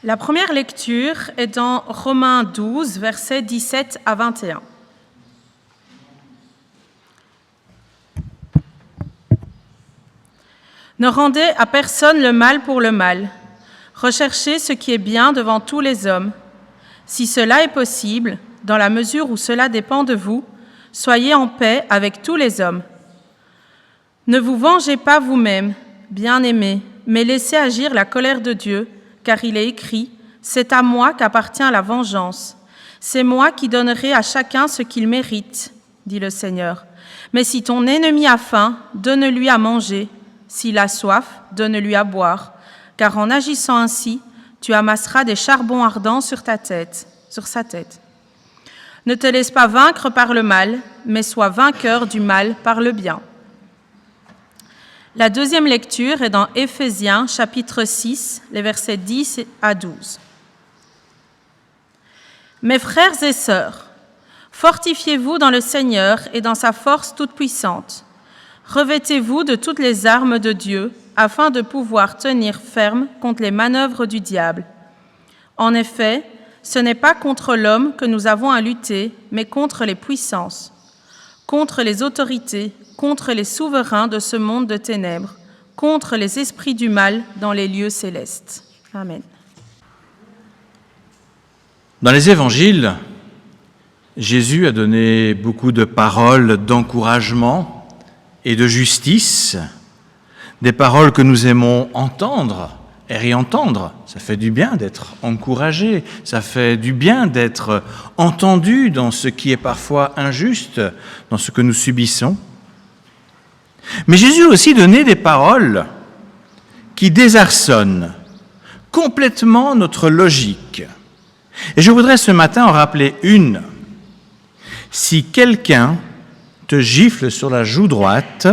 La première lecture est dans Romains 12, versets 17 à 21. Ne rendez à personne le mal pour le mal. Recherchez ce qui est bien devant tous les hommes. Si cela est possible, dans la mesure où cela dépend de vous, soyez en paix avec tous les hommes. Ne vous vengez pas vous-même, bien-aimés, mais laissez agir la colère de Dieu, car il est écrit « C'est à moi qu'appartient la vengeance. C'est moi qui donnerai à chacun ce qu'il mérite, dit le Seigneur. Mais si ton ennemi a faim, donne-lui à manger. S'il a soif, donne-lui à boire. Car en agissant ainsi, tu amasseras des charbons ardents sur sa tête. Ne te laisse pas vaincre par le mal, mais sois vainqueur du mal par le bien. » La deuxième lecture est dans Éphésiens, chapitre 6, les versets 10 à 12. « Mes frères et sœurs, fortifiez-vous dans le Seigneur et dans sa force toute puissante. Revêtez-vous de toutes les armes de Dieu, afin de pouvoir tenir ferme contre les manœuvres du diable. En effet, ce n'est pas contre l'homme que nous avons à lutter, mais contre les puissances, contre les autorités, contre les souverains de ce monde de ténèbres, contre les esprits du mal dans les lieux célestes. » Amen. Dans les évangiles, Jésus a donné beaucoup de paroles d'encouragement et de justice, des paroles que nous aimons entendre et réentendre. Ça fait du bien d'être encouragé, ça fait du bien d'être entendu dans ce qui est parfois injuste, dans ce que nous subissons. Mais Jésus a aussi donné des paroles qui désarçonnent complètement notre logique. Et je voudrais ce matin en rappeler une. Si quelqu'un te gifle sur la joue droite,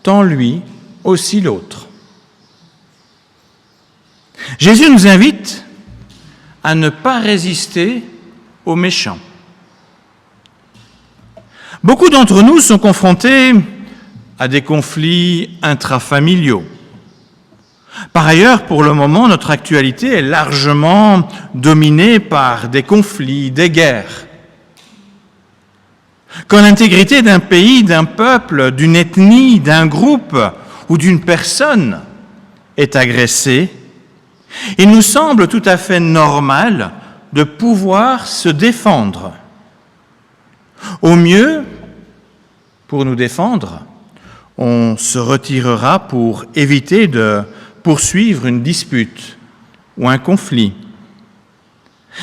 tends-lui aussi l'autre. Jésus nous invite à ne pas résister aux méchants. Beaucoup d'entre nous sont confrontés à des conflits intrafamiliaux. Par ailleurs, pour le moment, notre actualité est largement dominée par des conflits, des guerres. Quand l'intégrité d'un pays, d'un peuple, d'une ethnie, d'un groupe ou d'une personne est agressée, il nous semble tout à fait normal de pouvoir se défendre. Au mieux, pour nous défendre, on se retirera pour éviter de poursuivre une dispute ou un conflit.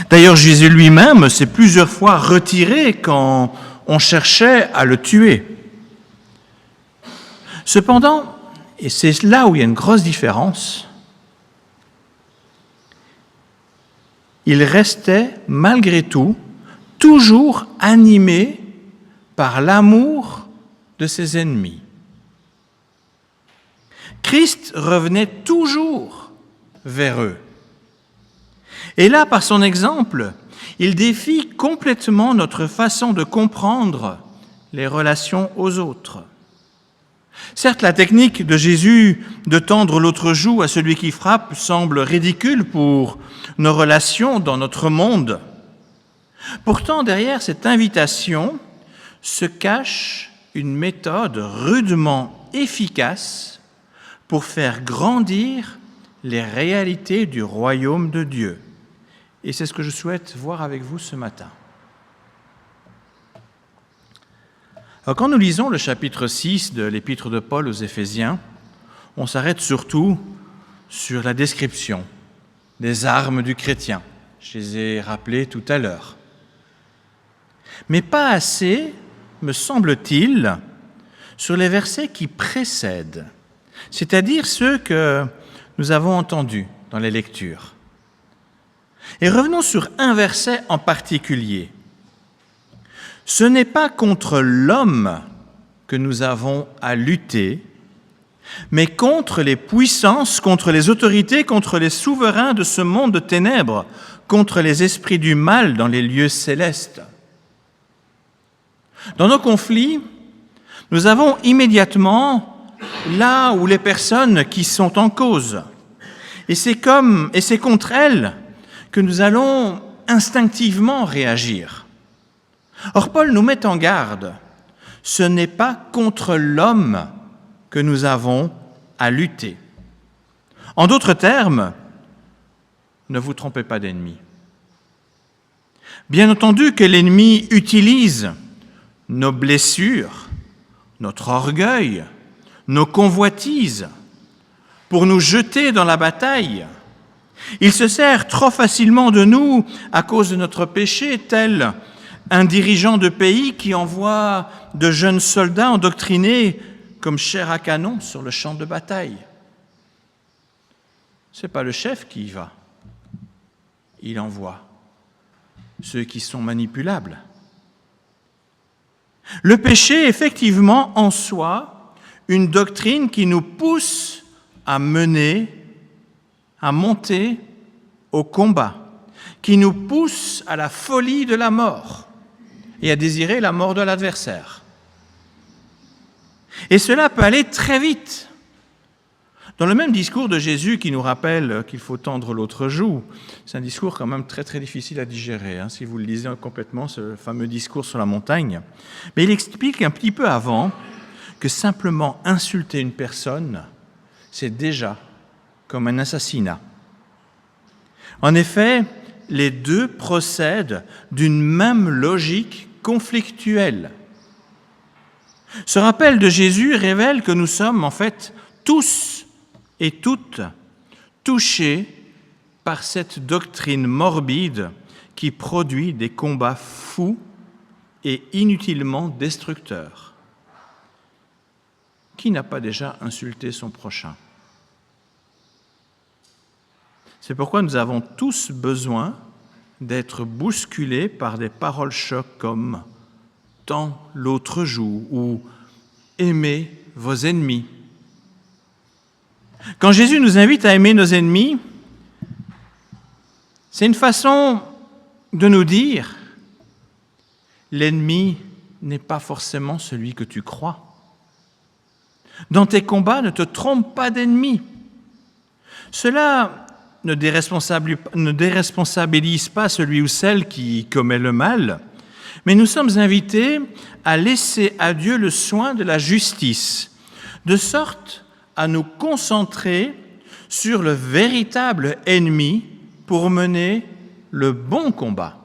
D'ailleurs, Jésus lui-même s'est plusieurs fois retiré quand on cherchait à le tuer. Cependant, et c'est là où il y a une grosse différence, il restait malgré tout toujours animé par l'amour de ses ennemis. Christ revenait toujours vers eux. Et là, par son exemple, il défie complètement notre façon de comprendre les relations aux autres. Certes, la technique de Jésus de tendre l'autre joue à celui qui frappe semble ridicule pour nos relations dans notre monde. Pourtant, derrière cette invitation se cache une méthode rudement efficace pour faire grandir les réalités du royaume de Dieu. Et c'est ce que je souhaite voir avec vous ce matin. Alors, quand nous lisons le chapitre 6 de l'épître de Paul aux Éphésiens, on s'arrête surtout sur la description des armes du chrétien. Je les ai rappelées tout à l'heure. Mais pas assez, me semble-t-il, sur les versets qui précèdent, c'est-à-dire ceux que nous avons entendus dans les lectures. Et revenons sur un verset en particulier. Ce n'est pas contre l'homme que nous avons à lutter, mais contre les puissances, contre les autorités, contre les souverains de ce monde de ténèbres, contre les esprits du mal dans les lieux célestes. Dans nos conflits, nous avons immédiatement là où les personnes qui sont en cause. Et c'est contre elle que nous allons instinctivement réagir. Or, Paul nous met en garde. Ce n'est pas contre l'homme que nous avons à lutter. En d'autres termes, ne vous trompez pas d'ennemi. Bien entendu que l'ennemi utilise nos blessures, notre orgueil, nos convoitises pour nous jeter dans la bataille. Il se sert trop facilement de nous à cause de notre péché, tel un dirigeant de pays qui envoie de jeunes soldats endoctrinés comme chair à canon sur le champ de bataille. Ce n'est pas le chef qui y va. Il envoie ceux qui sont manipulables. Le péché, effectivement, en soi, une doctrine qui nous pousse à monter au combat, qui nous pousse à la folie de la mort et à désirer la mort de l'adversaire. Et cela peut aller très vite. Dans le même discours de Jésus qui nous rappelle qu'il faut tendre l'autre joue, c'est un discours quand même très très difficile à digérer, si vous le lisez complètement, ce fameux discours sur la montagne. Mais il explique un petit peu avant que simplement insulter une personne, c'est déjà comme un assassinat. En effet, les deux procèdent d'une même logique conflictuelle. Ce rappel de Jésus révèle que nous sommes en fait tous et toutes touchés par cette doctrine morbide qui produit des combats fous et inutilement destructeurs. Qui n'a pas déjà insulté son prochain ? C'est pourquoi nous avons tous besoin d'être bousculés par des paroles chocs comme « tends l'autre joue » ou « aimez vos ennemis ». Quand Jésus nous invite à aimer nos ennemis, c'est une façon de nous dire « l'ennemi n'est pas forcément celui que tu crois ». Dans tes combats, ne te trompe pas d'ennemi. Cela ne déresponsabilise pas celui ou celle qui commet le mal, mais nous sommes invités à laisser à Dieu le soin de la justice, de sorte à nous concentrer sur le véritable ennemi pour mener le bon combat.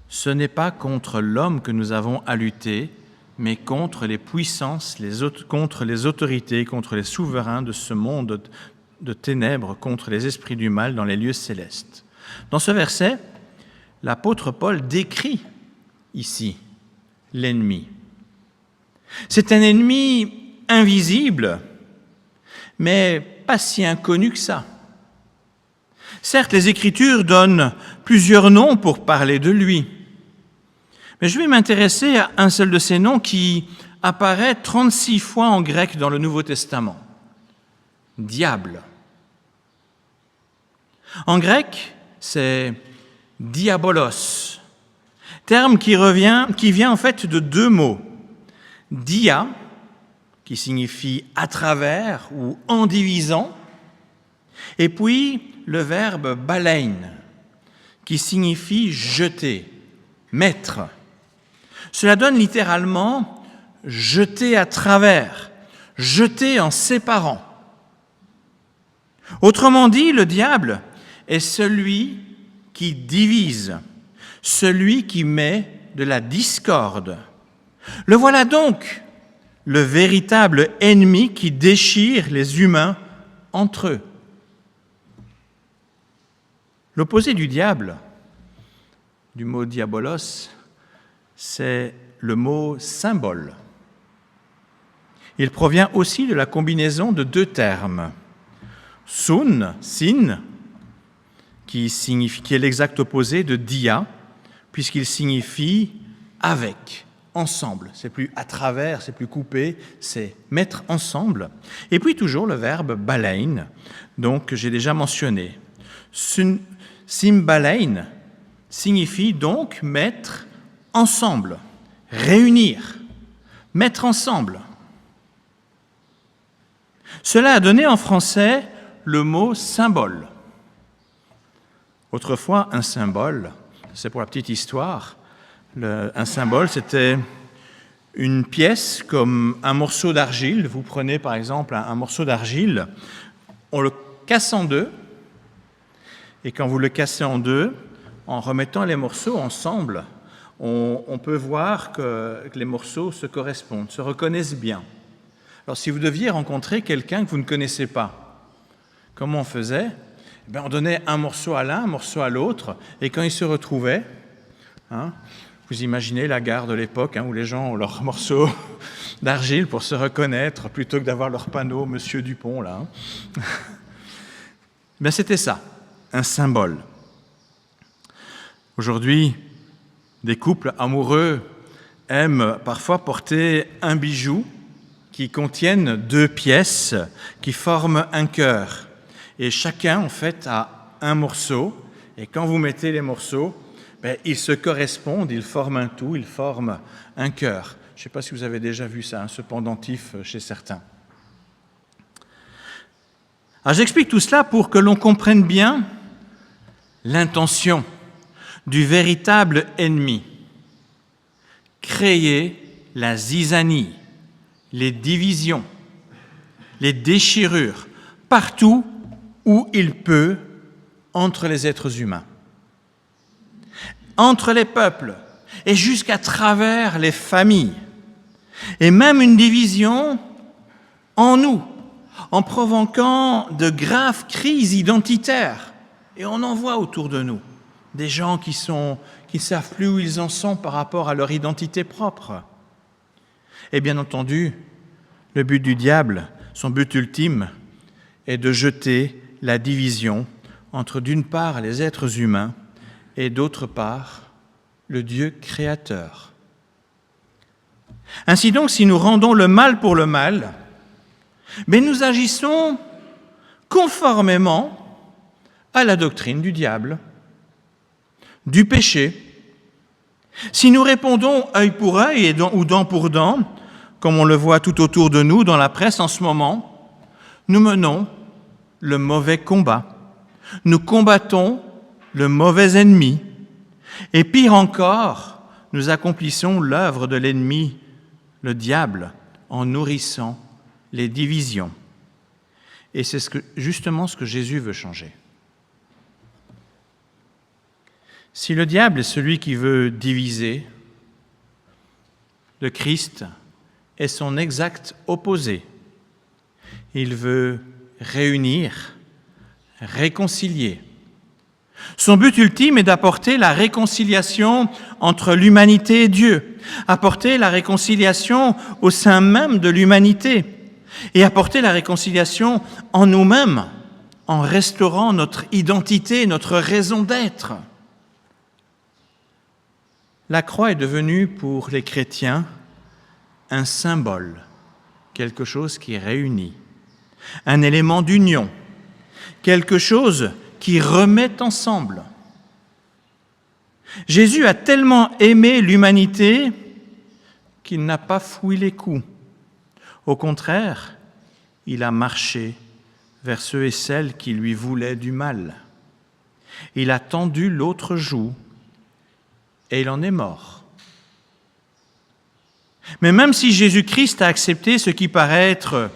Ce n'est pas contre l'homme que nous avons à lutter, mais contre les puissances, contre les autorités, contre les souverains de ce monde de ténèbres, contre les esprits du mal dans les lieux célestes. Dans ce verset, l'apôtre Paul décrit ici l'ennemi. C'est un ennemi invisible, mais pas si inconnu que ça. Certes, les Écritures donnent plusieurs noms pour parler de lui, mais je vais m'intéresser à un seul de ces noms qui apparaît 36 fois en grec dans le Nouveau Testament. Diable. En grec, c'est diabolos, terme qui vient en fait de deux mots. Dia, qui signifie à travers ou en divisant, et puis le verbe balein, qui signifie jeter, mettre. Cela donne littéralement jeter à travers, jeter en séparant. Autrement dit, le diable est celui qui divise, celui qui met de la discorde. Le voilà donc, le véritable ennemi qui déchire les humains entre eux. L'opposé du diable, du mot diabolos, c'est le mot symbole. Il provient aussi de la combinaison de deux termes. Sun, sin, qui est l'exact opposé de dia, puisqu'il signifie avec, ensemble. C'est plus à travers, c'est plus coupé, c'est mettre ensemble. Et puis toujours le verbe balein, donc que j'ai déjà mentionné. Simbalein signifie donc mettre ensemble, réunir, mettre ensemble. Cela a donné en français le mot symbole. Autrefois, un symbole, c'est pour la petite histoire, un symbole, c'était une pièce comme un morceau d'argile. Vous prenez par exemple un morceau d'argile, on le casse en deux, et quand vous le cassez en deux, en remettant les morceaux ensemble, on peut voir que les morceaux se correspondent, se reconnaissent bien. Alors si vous deviez rencontrer quelqu'un que vous ne connaissez pas, comment on faisait ? On donnait un morceau à l'un, un morceau à l'autre, et quand ils se retrouvaient, vous imaginez la gare de l'époque où les gens ont leurs morceaux d'argile pour se reconnaître, plutôt que d'avoir leur panneau « Monsieur Dupont » là. C'était ça, un symbole. Aujourd'hui, des couples amoureux aiment parfois porter un bijou qui contiennent 2 pièces qui forment un cœur. Et chacun, en fait, a un morceau. Et quand vous mettez les morceaux, ils se correspondent, ils forment un tout, ils forment un cœur. Je ne sais pas si vous avez déjà vu ça, ce pendentif chez certains. Alors j'explique tout cela pour que l'on comprenne bien l'intention du véritable ennemi. Créer la zizanie, les divisions, les déchirures, partout où il peut entre les êtres humains, entre les peuples et jusqu'à travers les familles, et même une division en nous, en provoquant de graves crises identitaires. Et on en voit autour de nous des gens qui ne savent plus où ils en sont par rapport à leur identité propre. Et bien entendu, le but du diable, son but ultime, est de jeter la division entre d'une part les êtres humains et d'autre part le Dieu créateur. Ainsi donc, si nous rendons le mal pour le mal, nous agissons conformément à la doctrine du diable, du péché. Si nous répondons œil pour œil ou dent pour dent, comme on le voit tout autour de nous dans la presse en ce moment, nous menons le mauvais combat. Nous combattons le mauvais ennemi. Et pire encore, nous accomplissons l'œuvre de l'ennemi, le diable, en nourrissant les divisions. Et c'est justement ce que Jésus veut changer. Si le diable est celui qui veut diviser, le Christ est son exact opposé. Il veut réunir, réconcilier. Son but ultime est d'apporter la réconciliation entre l'humanité et Dieu, apporter la réconciliation au sein même de l'humanité et apporter la réconciliation en nous-mêmes en restaurant notre identité, notre raison d'être. La croix est devenue pour les chrétiens un symbole, quelque chose qui réunit, un élément d'union, quelque chose qui remet ensemble. Jésus a tellement aimé l'humanité qu'il n'a pas fouillé les coups. Au contraire, il a marché vers ceux et celles qui lui voulaient du mal. Il a tendu l'autre joue et il en est mort. Mais même si Jésus-Christ a accepté ce qui paraît être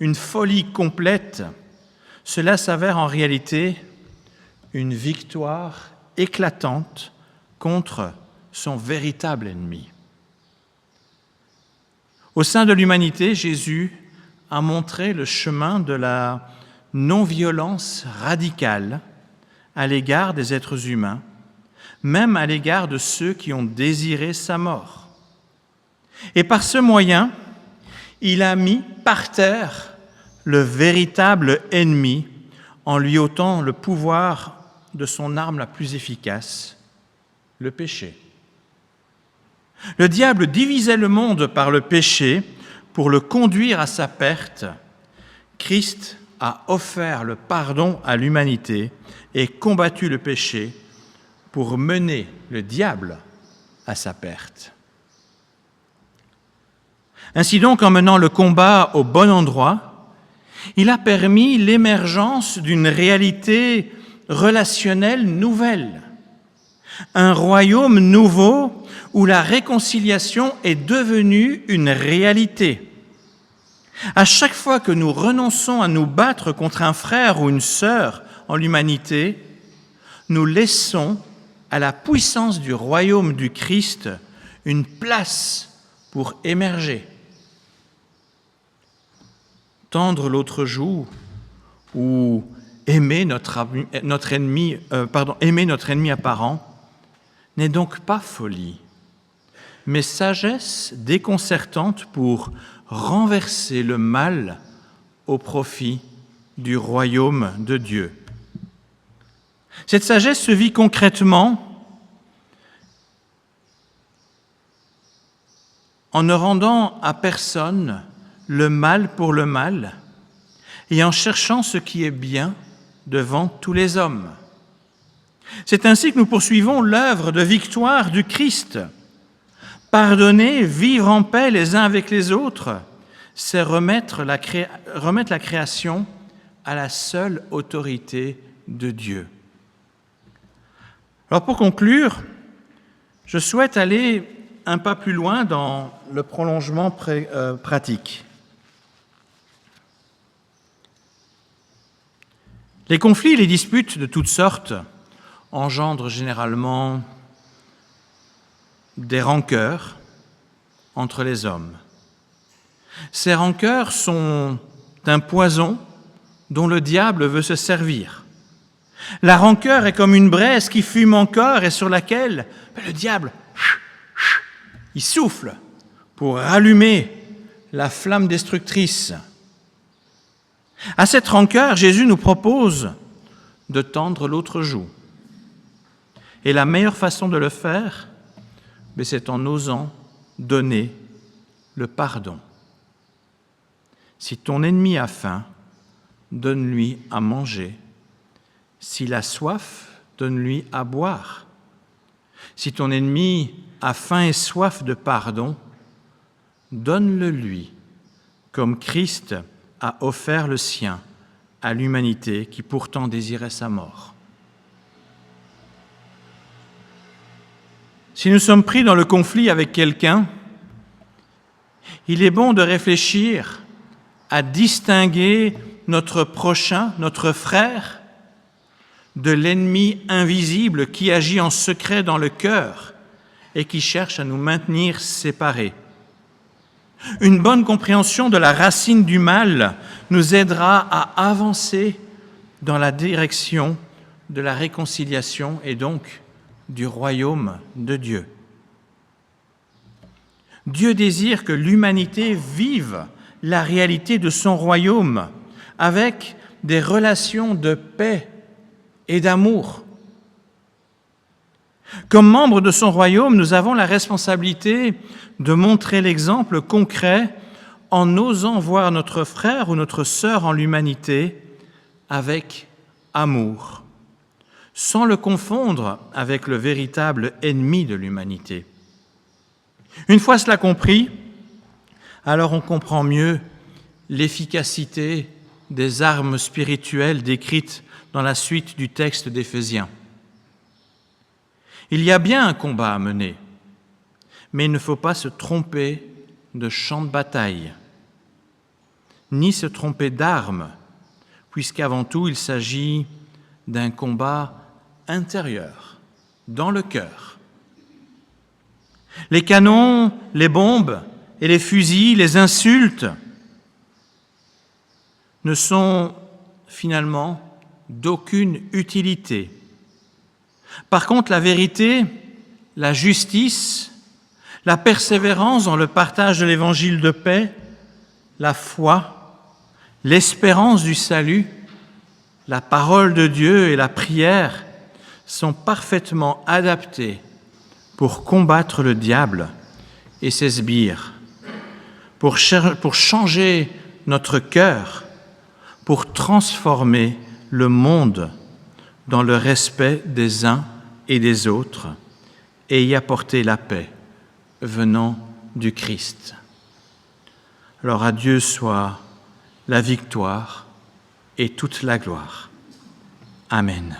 une folie complète, cela s'avère en réalité une victoire éclatante contre son véritable ennemi. Au sein de l'humanité, Jésus a montré le chemin de la non-violence radicale à l'égard des êtres humains, même à l'égard de ceux qui ont désiré sa mort. Et par ce moyen, il a mis par terre le véritable ennemi en lui ôtant le pouvoir de son arme la plus efficace, le péché. Le diable divisait le monde par le péché pour le conduire à sa perte. Christ a offert le pardon à l'humanité et combattu le péché pour mener le diable à sa perte. Ainsi donc, en menant le combat au bon endroit, Il a permis l'émergence d'une réalité relationnelle nouvelle, un royaume nouveau où la réconciliation est devenue une réalité. À chaque fois que nous renonçons à nous battre contre un frère ou une sœur en l'humanité, nous laissons à la puissance du royaume du Christ une place pour émerger. Tendre l'autre joue ou aimer notre ennemi apparent n'est donc pas folie, mais sagesse déconcertante pour renverser le mal au profit du royaume de Dieu. Cette sagesse se vit concrètement en ne rendant à personne le mal pour le mal et en cherchant ce qui est bien devant tous les hommes. C'est ainsi que nous poursuivons l'œuvre de victoire du Christ. Pardonner, vivre en paix les uns avec les autres, c'est remettre la création à la seule autorité de Dieu. Alors pour conclure, je souhaite aller un pas plus loin dans le prolongement pratique. Les conflits et les disputes de toutes sortes engendrent généralement des rancœurs entre les hommes. Ces rancœurs sont un poison dont le diable veut se servir. La rancœur est comme une braise qui fume encore et sur laquelle le diable il souffle pour rallumer la flamme destructrice. À cette rancœur, Jésus nous propose de tendre l'autre joue. Et la meilleure façon de le faire, c'est en osant donner le pardon. Si ton ennemi a faim, donne-lui à manger. S'il a soif, donne-lui à boire. Si ton ennemi a faim et soif de pardon, donne-le lui, comme Christ a offert le sien à l'humanité qui pourtant désirait sa mort. Si nous sommes pris dans le conflit avec quelqu'un, il est bon de réfléchir à distinguer notre prochain, notre frère, de l'ennemi invisible qui agit en secret dans le cœur et qui cherche à nous maintenir séparés. Une bonne compréhension de la racine du mal nous aidera à avancer dans la direction de la réconciliation et donc du royaume de Dieu. Dieu désire que l'humanité vive la réalité de son royaume avec des relations de paix et d'amour. Comme membres de son royaume, nous avons la responsabilité de montrer l'exemple concret en osant voir notre frère ou notre sœur en l'humanité avec amour, sans le confondre avec le véritable ennemi de l'humanité. Une fois cela compris, alors on comprend mieux l'efficacité des armes spirituelles décrites dans la suite du texte d'Éphésiens. Il y a bien un combat à mener, mais il ne faut pas se tromper de champ de bataille, ni se tromper d'armes, puisqu'avant tout il s'agit d'un combat intérieur, dans le cœur. Les canons, les bombes et les fusils, les insultes ne sont finalement d'aucune utilité. Par contre, la vérité, la justice, la persévérance dans le partage de l'évangile de paix, la foi, l'espérance du salut, la parole de Dieu et la prière sont parfaitement adaptés pour combattre le diable et ses sbires, pour changer notre cœur, pour transformer le monde dans le respect des uns et des autres et y apporter la paix venant du Christ. Alors à Dieu soit la victoire et toute la gloire. Amen.